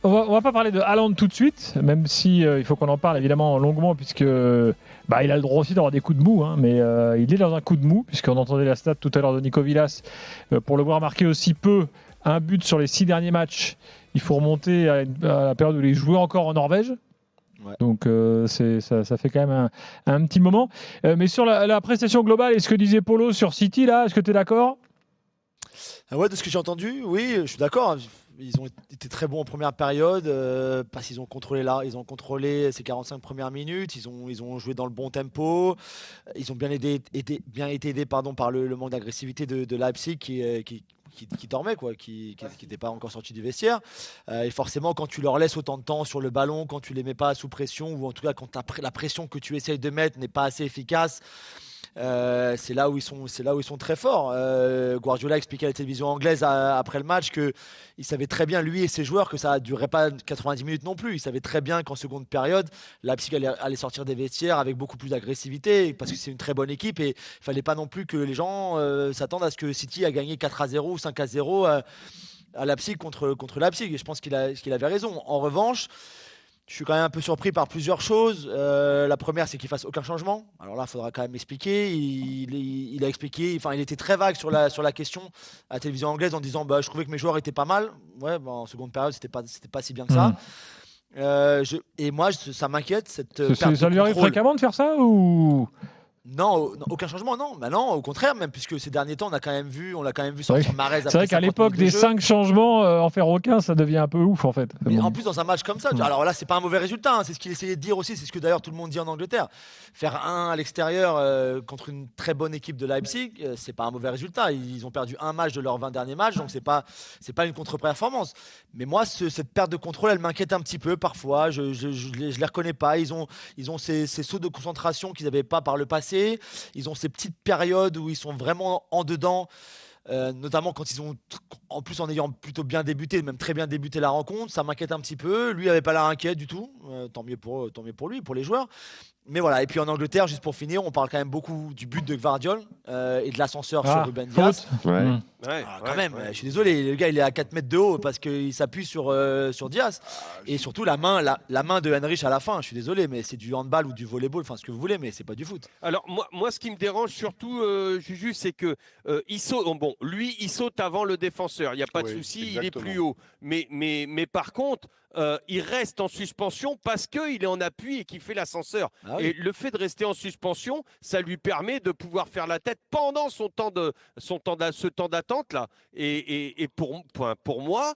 On va pas parler de Haaland tout de suite, même si il faut qu'on en parle évidemment longuement, puisque il a le droit aussi d'avoir des coups de mou, hein, mais il est dans un coup de mou, puisqu'on entendait la stat tout à l'heure de Nico Villas, pour le voir marquer aussi peu, un but sur les 6 derniers matchs, il faut remonter à la période où il jouait encore en Norvège. Ouais. Donc ça fait quand même un petit moment. Mais sur la prestation globale, et ce que disait Polo sur City, là, est-ce que tu es d'accord ? Ouais, de ce que j'ai entendu, oui, je suis d'accord. Ils ont été très bons en première période parce qu'ils ont contrôlé ces 45 premières minutes. Ils ont joué dans le bon tempo. Ils ont bien été aidés par le manque d'agressivité de Leipzig qui dormait, quoi, qui n'était pas encore sorti du vestiaire. Et forcément, quand tu leur laisses autant de temps sur le ballon, quand tu les mets pas sous pression, ou en tout cas quand la pression que tu essayes de mettre n'est pas assez efficace, c'est là où ils sont très forts. Guardiola expliquait à la télévision anglaise après le match que il savait très bien, lui et ses joueurs, que ça ne durerait pas 90 minutes non plus. Il savait très bien qu'en seconde période, Leipzig allait sortir des vestiaires avec beaucoup plus d'agressivité parce que c'est une très bonne équipe et il fallait pas non plus que les gens s'attendent à ce que City a gagné 4-0 ou 5-0 à Leipzig contre Leipzig. Et je pense qu'il avait raison. En revanche, je suis quand même un peu surpris par plusieurs choses. La première, c'est qu'il fasse aucun changement. Alors là, il faudra quand même expliquer. Il a expliqué, enfin, il était très vague sur la question à la télévision anglaise en disant je trouvais que mes joueurs étaient pas mal. Ouais, en seconde période, c'était pas si bien que ça. Et moi, ça m'inquiète. Ça lui arrive fréquemment de faire ça ou... Non, aucun changement, non. Bah non, au contraire, même puisque ces derniers temps, on l'a quand même vu sortir Mahrez. C'est vrai qu'à l'époque des 5 changements, en faire aucun, ça devient un peu ouf en fait. Mais en plus, dans un match comme ça, alors là, c'est pas un mauvais résultat. Hein, c'est ce qu'il essayait de dire aussi. C'est ce que d'ailleurs tout le monde dit en Angleterre. Faire 1 à l'extérieur contre une très bonne équipe de Leipzig, c'est pas un mauvais résultat. Ils ont perdu un match de leurs 20 derniers matchs, donc c'est pas une contre-performance. Mais moi, cette perte de contrôle, elle m'inquiète un petit peu parfois. Je les reconnais pas. Ils ont ces sauts de concentration qu'ils n'avaient pas par le passé. Ils ont ces petites périodes où ils sont vraiment en dedans, notamment quand ils ont, en plus en ayant plutôt bien débuté, même très bien débuté la rencontre. Ça m'inquiète un petit peu. Lui avait pas l'air inquiet du tout. Tant mieux pour lui, pour les joueurs. Mais voilà, et puis en Angleterre, juste pour finir, on parle quand même beaucoup du but de Gvardiol et de l'ascenseur sur Ruben Dias. Quand même, je suis désolé, le gars il est à 4 mètres de haut parce qu'il s'appuie sur Dias. Et surtout la main de Henrich à la fin, je suis désolé, mais c'est du handball ou du volleyball, enfin ce que vous voulez, mais c'est pas du foot. Alors moi ce qui me dérange surtout, Juju, c'est que il saute, lui il saute avant le défenseur, il n'y a pas de souci, il est plus haut. Mais par contre, il reste en suspension parce qu'il est en appui et qu'il fait l'ascenseur. Ah oui. Et le fait de rester en suspension, ça lui permet de pouvoir faire la tête pendant ce temps d'attente là. Et pour moi,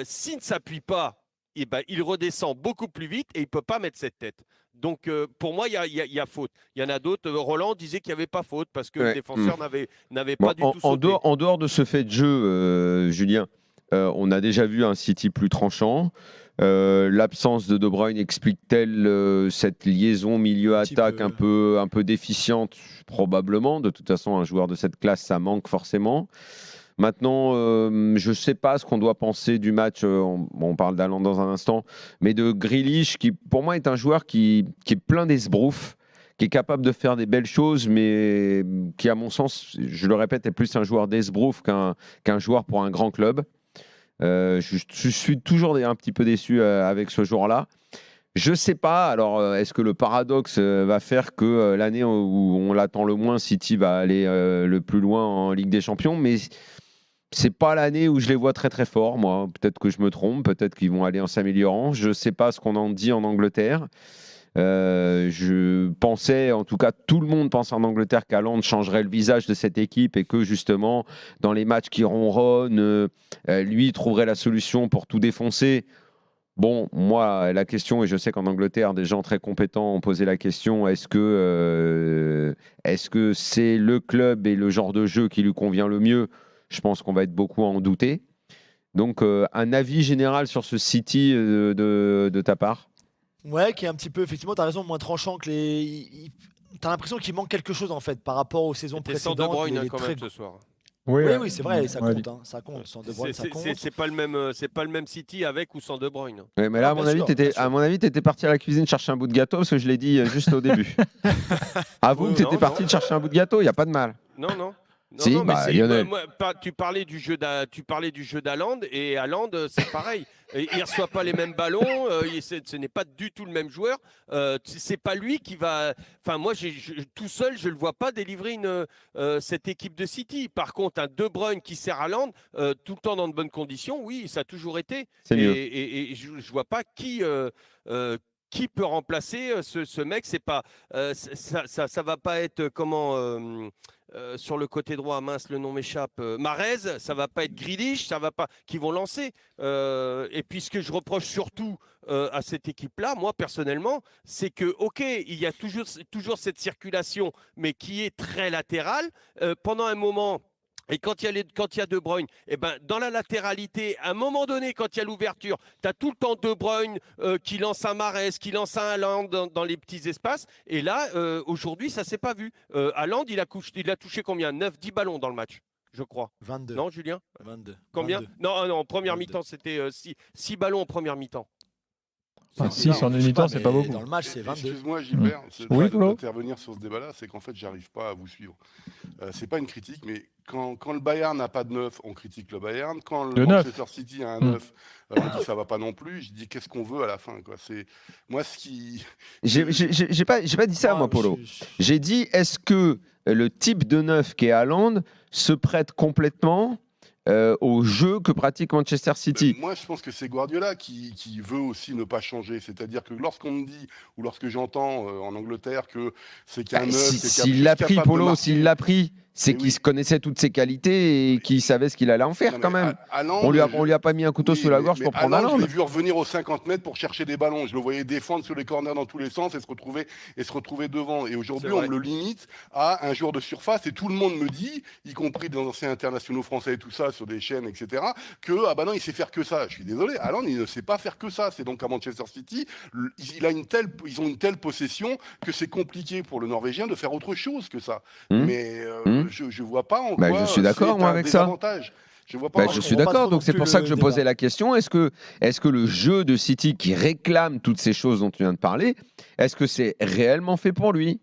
s'il ne s'appuie pas, il redescend beaucoup plus vite et il ne peut pas mettre cette tête. Donc, pour moi, il y a faute. Il y en a d'autres. Roland disait qu'il n'y avait pas faute parce que le défenseur n'avait pas du tout sauté. En dehors de ce fait de jeu, Julien, on a déjà vu un City plus tranchant. L'absence de De Bruyne explique-t-elle cette liaison milieu-attaque un peu déficiente? Probablement. De toute façon, un joueur de cette classe, ça manque forcément. Maintenant, je ne sais pas ce qu'on doit penser du match. On parle d'Haaland dans un instant, mais de Grealish, qui pour moi est un joueur qui est plein d'esbrouf, qui est capable de faire des belles choses, mais qui, à mon sens, je le répète, est plus un joueur d'esbrouf qu'un joueur pour un grand club. Je suis toujours un petit peu déçu avec ce joueur-là. Je ne sais pas, alors est-ce que le paradoxe va faire que l'année où on l'attend le moins, City va aller le plus loin en Ligue des Champions, mais c'est pas l'année où je les vois très très forts, moi. Peut-être que je me trompe, peut-être qu'ils vont aller en s'améliorant. Je ne sais pas ce qu'on en dit en Angleterre. Je pensais, en tout cas tout le monde pense en Angleterre qu'Haaland changerait le visage de cette équipe et que justement dans les matchs qui ronronnent, lui trouverait la solution pour tout défoncer. Bon, moi la question, et je sais qu'en Angleterre des gens très compétents ont posé la question, est-ce que c'est le club et le genre de jeu qui lui convient le mieux? Je pense qu'on va être beaucoup à en douter. Donc un avis général sur ce City de ta part? Ouais, qui est un petit peu, effectivement, tu as raison, moins tranchant que les. T'as l'impression qu'il manque quelque chose en fait par rapport aux saisons précédentes. Sans De Bruyne quand même ce soir. Oui, c'est vrai, ça compte. Hein, ça compte. Sans De Bruyne, ça compte. C'est pas le même City avec ou sans De Bruyne. Ouais, mais là, à mon avis, tu étais parti à la cuisine chercher un bout de gâteau parce que je l'ai dit juste au début. Avoue que tu étais parti chercher un bout de gâteau, il n'y a pas de mal. Non. Non, Si, non, mais bah, c'est, Lionel. tu parlais du jeu d'Haaland et Haaland, c'est pareil. Il ne reçoit pas les mêmes ballons, ce n'est pas du tout le même joueur. C'est pas lui qui va. Enfin, moi, tout seul, je ne le vois pas délivrer cette équipe de City. Par contre, un De Bruyne qui sert Haaland tout le temps dans de bonnes conditions, oui, ça a toujours été. C'est mieux. Et je ne vois pas qui peut remplacer ce mec. C'est pas, ça va pas être sur le côté droit, mince, le nom m'échappe. Mahrez, ça va pas être Grealish, ça va pas, qui vont lancer. Et puis ce que je reproche surtout à cette équipe-là, moi personnellement, c'est que ok, il y a toujours cette circulation, mais qui est très latérale. Pendant un moment. Et quand il y a De Bruyne, eh ben, dans la latéralité, à un moment donné, quand il y a l'ouverture, tu as tout le temps De Bruyne qui lance un Mahrez, qui lance un Haaland dans les petits espaces. Et là, aujourd'hui, ça ne s'est pas vu. Haaland, il a touché combien 9-10 ballons dans le match, je crois. 22. Non, Julien 22. Combien 22. Non, en première 22. mi-temps, c'était 6 ballons en première mi-temps. 6 en une mi-temps, c'est pas beaucoup. Dans le match, c'est 22. Excuse-moi, Gilbert, Oui, Polo. d'intervenir sur ce débat-là, c'est qu'en fait, j'arrive pas à vous suivre. C'est pas une critique, mais quand le Bayern n'a pas de 9, on critique le Bayern. Quand le Manchester City a un 9, on dit ça va pas non plus. Je dis qu'est-ce qu'on veut à la fin, quoi. C'est moi ce qui. J'ai pas dit ça, moi, Polo. J'ai dit, est-ce que le type de 9 qui est Haaland se prête complètement au jeu que pratique Manchester City? Moi, je pense que c'est Guardiola qui veut aussi ne pas changer. C'est-à-dire que lorsqu'on me dit, ou lorsque j'entends en Angleterre que c'est qu'il y a un 9, s'il l'a pris, Polo, s'il l'a pris, c'est qu'il connaissait toutes ses qualités et qu'il savait ce qu'il allait en faire quand même. On lui a pas mis un couteau sous la gorge pour prendre Haaland. Je l'ai vu revenir aux 50 mètres pour chercher des ballons. Je le voyais défendre sur les corners dans tous les sens et se retrouver devant. Et aujourd'hui, on me le limite à un joueur de surface. Et tout le monde me dit, y compris des anciens internationaux français et tout ça, sur des chaînes, etc., que ah bah non, il sait faire que ça. Je suis désolé, Haaland, il ne sait pas faire que ça. C'est donc à Manchester City, ils ont une telle possession que c'est compliqué pour le Norvégien de faire autre chose que ça. Mais je vois pas en quoi je suis d'accord, moi, avec ça. Je suis d'accord, donc c'est pour ça que je posais la question. Est-ce que le jeu de City qui réclame toutes ces choses dont tu viens de parler, est-ce que c'est réellement fait pour lui?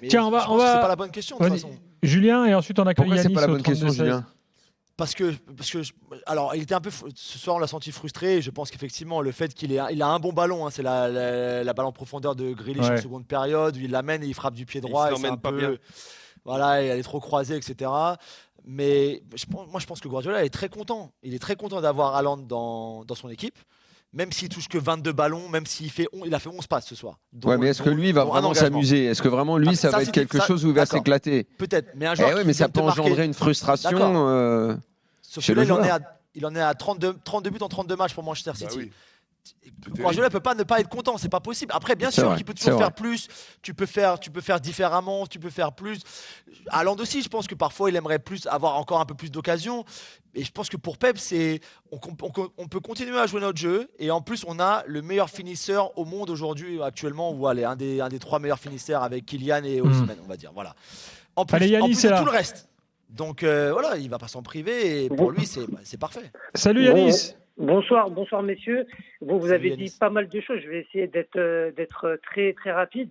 Tiens, on va. C'est pas la bonne question de toute façon. Julien, et ensuite on accueille Pourquoi Yanis. c'est pas la bonne question, Julien? Parce que, alors, il était un peu, ce soir, on l'a senti frustré. Et je pense qu'effectivement, le fait il a un bon ballon, hein, c'est la balle en profondeur de Grealish en seconde période, où il l'amène et il frappe du pied droit. Il s'emmène pas bien. Voilà, et elle est trop croisée, etc. Mais moi, je pense que Guardiola est très content. Il est très content d'avoir Haaland dans son équipe, même s'il touche que 22 ballons, même il a fait 11 passes ce soir. Mais est-ce que lui va vraiment s'amuser? Est-ce que vraiment lui, ça va être quelque chose où il va s'éclater? Peut-être, mais un joueur mais ça peut engendrer une frustration. Sauf que là, il en est à 32 buts en 32 matchs pour Manchester City. Oui. Guardiola ne peut pas ne pas être content, c'est pas possible. Après, bien sûr qu'il peut toujours faire plus, tu peux faire différemment, tu peux faire plus. Haaland aussi, je pense que parfois il aimerait avoir encore un peu plus d'occasions. Et je pense que pour Pep, on peut continuer à jouer notre jeu. Et en plus, on a le meilleur finisseur au monde aujourd'hui, actuellement, ou un des 3 meilleurs finisseurs avec Kylian et Osimhen, on va dire. Voilà. En plus, de tout le reste. Donc voilà, il va pas s'en priver. Et pour lui, c'est parfait. Salut Yanis. Bonsoir messieurs. Vous avez Yanis. dit pas mal de choses. Je vais essayer d'être très très rapide.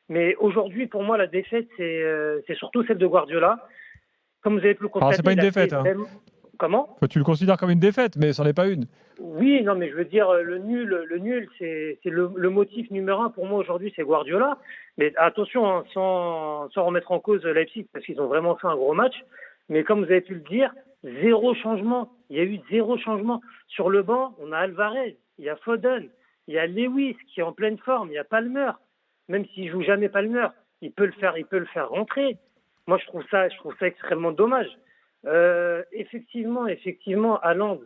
Mais aujourd'hui, pour moi, la défaite, c'est surtout celle de Guardiola. Comme vous avez pu le constater. C'est pas une défaite. Comment ? Tu le considères comme une défaite, mais c'en est pas une. Oui, non, mais je veux dire, le nul, c'est le motif numéro 1 pour moi aujourd'hui, c'est Guardiola. Mais attention, hein, sans remettre en cause Leipzig, parce qu'ils ont vraiment fait un gros match. Mais comme vous avez pu le dire, 0 changement. Il y a eu 0 changement. Sur le banc, on a Alvarez, il y a Foden, il y a Lewis qui est en pleine forme, il y a Palmer. Même s'il joue jamais Palmer, il peut le faire rentrer. Moi, je trouve ça extrêmement dommage. Effectivement, Haaland,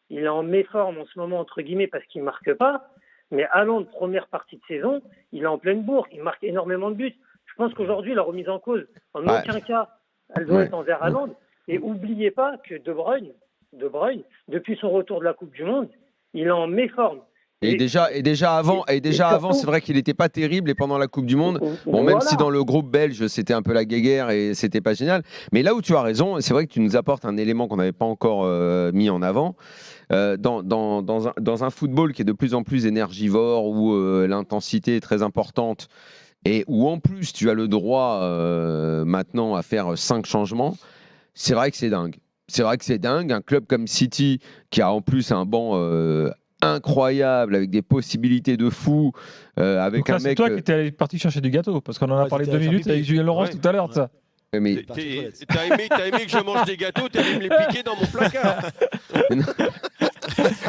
il est en méforme en ce moment, entre guillemets, parce qu'il marque pas. Mais Haaland, première partie de saison, il est en pleine bourre. Il marque énormément de buts. Je pense qu'aujourd'hui, la remise en cause, en aucun cas, elle doit être envers Haaland. Et n'oubliez pas que De Bruyne, depuis son retour de la Coupe du Monde, il est en méforme. Et déjà avant, c'est vrai qu'il n'était pas terrible et pendant la Coupe du Monde, même si dans le groupe belge c'était un peu la guéguerre et c'était pas génial. Mais là où tu as raison, c'est vrai que tu nous apportes un élément qu'on n'avait pas encore mis en avant. Dans un football qui est de plus en plus énergivore, où l'intensité est très importante et où en plus tu as le droit maintenant à faire 5 changements. c'est vrai que c'est dingue. C'est vrai que c'est dingue. Un club comme City, qui a en plus un banc incroyable, avec des possibilités de fou, avec Donc là, un c'est mec. toi qui étais parti chercher du gâteau, parce qu'on en a Ouais, parlé t'étais 2 à minutes faire avec pipi. Julien Laurence Ouais. tout à l'heure de ça. Mais, T'as aimé que je mange des gâteaux, t'as aimé me les piquer dans mon placard.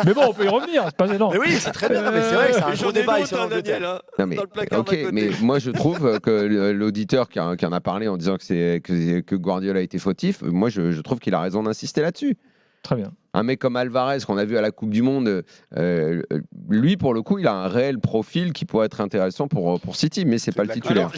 Mais bon, on peut y revenir, c'est pas gênant. Mais oui, c'est très bien. Mais c'est vrai que c'est un Mais gros j'en ai débat d'autres, ici en hein, Angleterre. Daniel, hein, non, mais, dans le placard ok, d'à côté. mais moi je trouve que l'auditeur qui en a parlé en disant que Guardiola était fautif, moi je trouve qu'il a raison d'insister là-dessus. Très bien. Un mec comme Alvarez qu'on a vu à la Coupe du Monde, lui pour le coup il a un réel profil qui pourrait être intéressant pour City, mais c'est pas le D'accord. titulaire. Alors,